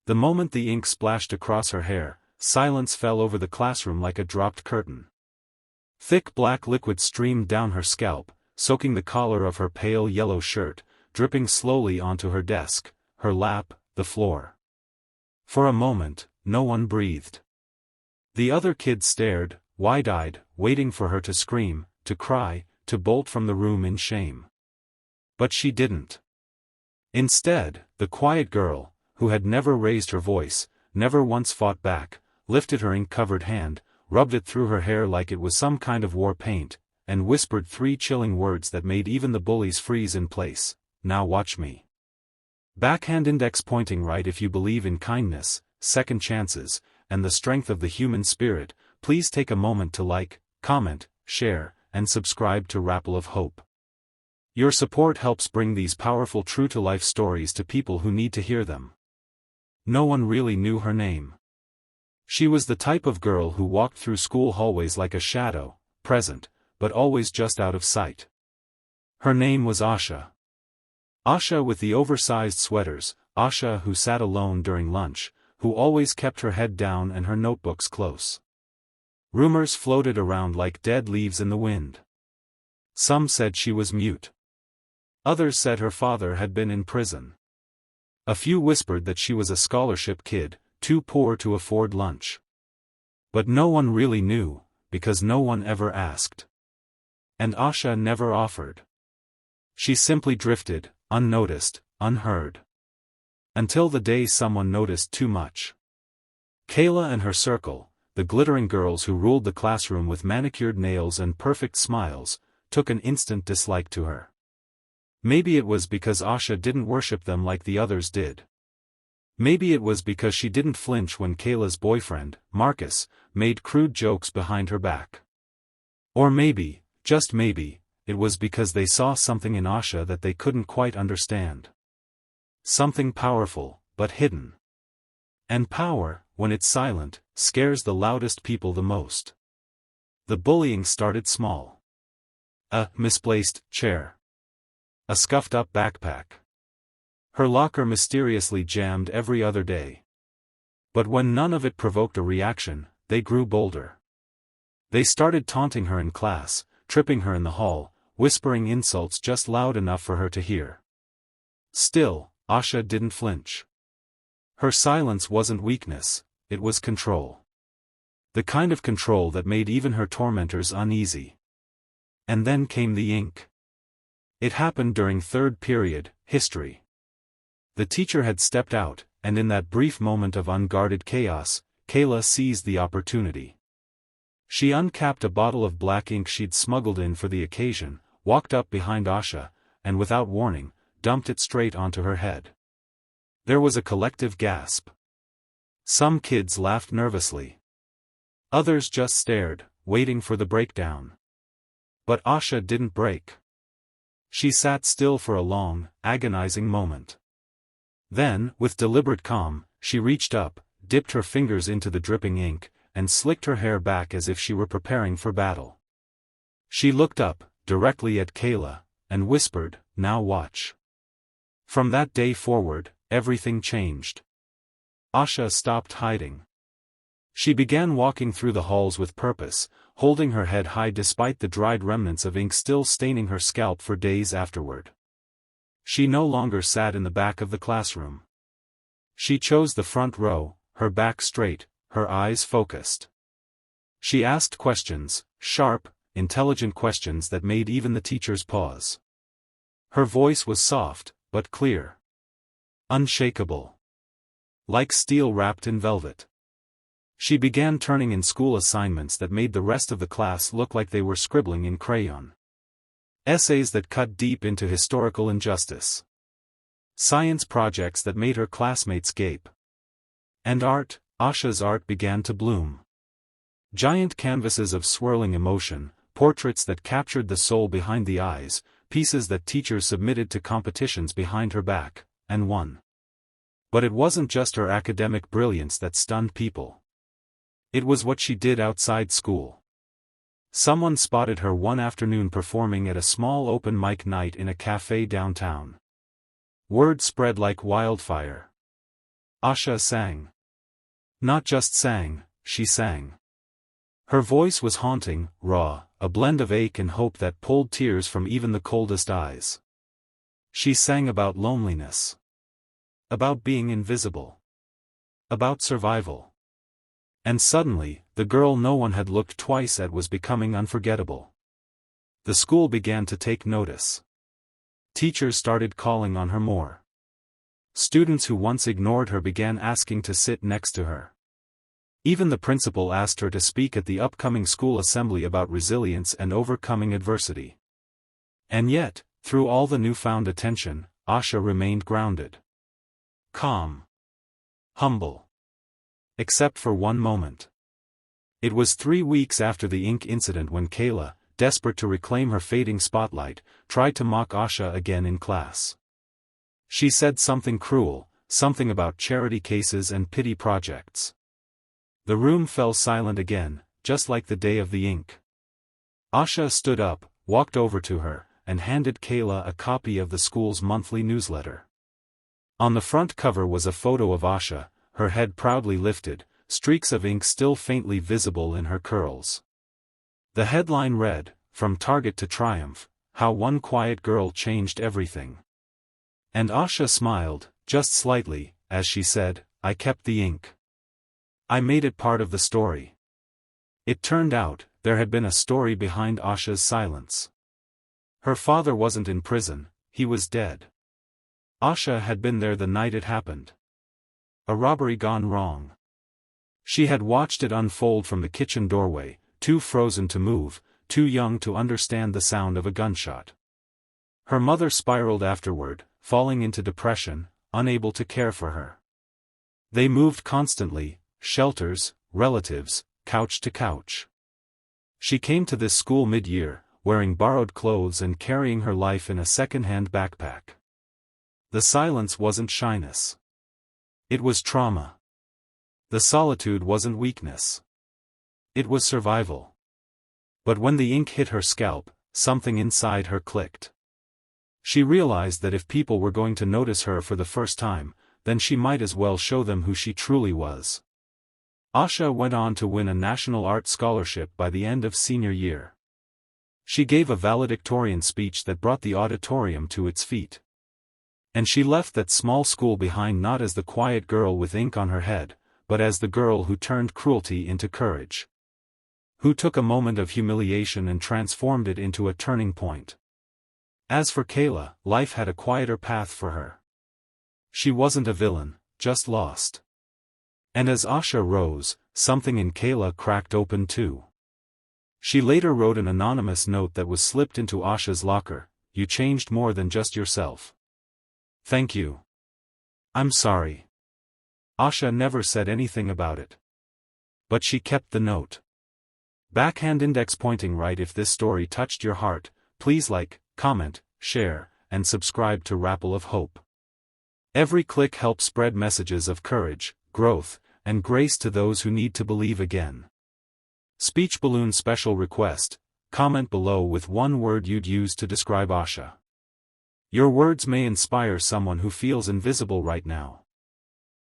The moment the ink splashed across her hair, silence fell over the classroom like a dropped curtain. Thick black liquid streamed down her scalp, soaking the collar of her pale yellow shirt, dripping slowly onto her desk, her lap, the floor. For a moment, no one breathed. The other kids stared, wide-eyed, waiting for her to scream, to cry, to bolt from the room in shame. But she didn't. Instead, the quiet girl, who had never raised her voice, never once fought back, lifted her ink-covered hand, rubbed it through her hair like it was some kind of war paint, and whispered 3 chilling words that made even the bullies freeze in place. "Now watch me." Backhand index pointing right. If you believe in kindness, second chances, and the strength of the human spirit, please take a moment to like, comment, share, and subscribe to Rapple of Hope. Your support helps bring these powerful true-to-life stories to people who need to hear them. No one really knew her name. She was the type of girl who walked through school hallways like a shadow, present, but always just out of sight. Her name was Asha. Asha with the oversized sweaters, Asha who sat alone during lunch, who always kept her head down and her notebooks close. Rumors floated around like dead leaves in the wind. Some said she was mute. Others said her father had been in prison. A few whispered that she was a scholarship kid, too poor to afford lunch. But no one really knew, because no one ever asked. And Asha never offered. She simply drifted, unnoticed, unheard. Until the day someone noticed too much. Kayla and her circle, the glittering girls who ruled the classroom with manicured nails and perfect smiles, took an instant dislike to her. Maybe it was because Asha didn't worship them like the others did. Maybe it was because she didn't flinch when Kayla's boyfriend, Marcus, made crude jokes behind her back. Or maybe, just maybe, it was because they saw something in Asha that they couldn't quite understand. Something powerful, but hidden. And power, when it's silent, scares the loudest people the most. The bullying started small. A misplaced chair. A scuffed-up backpack. Her locker mysteriously jammed every other day. But when none of it provoked a reaction, they grew bolder. They started taunting her in class, tripping her in the hall, whispering insults just loud enough for her to hear. Still, Asha didn't flinch. Her silence wasn't weakness, it was control. The kind of control that made even her tormentors uneasy. And then came the ink. It happened during third period, history. The teacher had stepped out, and in that brief moment of unguarded chaos, Kayla seized the opportunity. She uncapped a bottle of black ink she'd smuggled in for the occasion, walked up behind Asha, and without warning, dumped it straight onto her head. There was a collective gasp. Some kids laughed nervously. Others just stared, waiting for the breakdown. But Asha didn't break. She sat still for a long, agonizing moment. Then, with deliberate calm, she reached up, dipped her fingers into the dripping ink, and slicked her hair back as if she were preparing for battle. She looked up, directly at Kayla, and whispered, "Now watch." From that day forward, everything changed. Asha stopped hiding. She began walking through the halls with purpose, holding her head high despite the dried remnants of ink still staining her scalp for days afterward. She no longer sat in the back of the classroom. She chose the front row, her back straight, her eyes focused. She asked questions, sharp, intelligent questions that made even the teachers pause. Her voice was soft, but clear. Unshakable. Like steel wrapped in velvet. She began turning in school assignments that made the rest of the class look like they were scribbling in crayon. Essays that cut deep into historical injustice. Science projects that made her classmates gape. And art, Asha's art began to bloom. Giant canvases of swirling emotion, portraits that captured the soul behind the eyes, pieces that teachers submitted to competitions behind her back, and won. But it wasn't just her academic brilliance that stunned people. It was what she did outside school. Someone spotted her one afternoon performing at a small open mic night in a cafe downtown. Word spread like wildfire. Asha sang. Not just sang, she sang. Her voice was haunting, raw, a blend of ache and hope that pulled tears from even the coldest eyes. She sang about loneliness. About being invisible. About survival. And suddenly, the girl no one had looked twice at was becoming unforgettable. The school began to take notice. Teachers started calling on her more. Students who once ignored her began asking to sit next to her. Even the principal asked her to speak at the upcoming school assembly about resilience and overcoming adversity. And yet, through all the newfound attention, Asha remained grounded. Calm. Humble. Except for one moment. It was 3 weeks after the ink incident when Kayla, desperate to reclaim her fading spotlight, tried to mock Asha again in class. She said something cruel, something about charity cases and pity projects. The room fell silent again, just like the day of the ink. Asha stood up, walked over to her, and handed Kayla a copy of the school's monthly newsletter. On the front cover was a photo of Asha, her head proudly lifted, streaks of ink still faintly visible in her curls. The headline read, "From Target to Triumph, How One Quiet Girl Changed Everything." And Asha smiled, just slightly, as she said, "I kept the ink. I made it part of the story." It turned out, there had been a story behind Asha's silence. Her father wasn't in prison, he was dead. Asha had been there the night it happened. A robbery gone wrong. She had watched it unfold from the kitchen doorway, too frozen to move, too young to understand the sound of a gunshot. Her mother spiraled afterward, falling into depression, unable to care for her. They moved constantly, shelters, relatives, couch to couch. She came to this school mid-year, wearing borrowed clothes and carrying her life in a second-hand backpack. The silence wasn't shyness. It was trauma. The solitude wasn't weakness. It was survival. But when the ink hit her scalp, something inside her clicked. She realized that if people were going to notice her for the first time, then she might as well show them who she truly was. Asha went on to win a National Art Scholarship by the end of senior year. She gave a valedictorian speech that brought the auditorium to its feet. And she left that small school behind not as the quiet girl with ink on her head, but as the girl who turned cruelty into courage. Who took a moment of humiliation and transformed it into a turning point. As for Kayla, life had a quieter path for her. She wasn't a villain, just lost. And as Asha rose, something in Kayla cracked open too. She later wrote an anonymous note that was slipped into Asha's locker, "You changed more than just yourself. Thank you. I'm sorry." Asha never said anything about it. But she kept the note. Backhand index pointing right. If this story touched your heart, please like, comment, share, and subscribe to Rappel of Hope. Every click helps spread messages of courage, growth, and grace to those who need to believe again. Speech balloon special request: comment below with one word you'd use to describe Asha. Your words may inspire someone who feels invisible right now.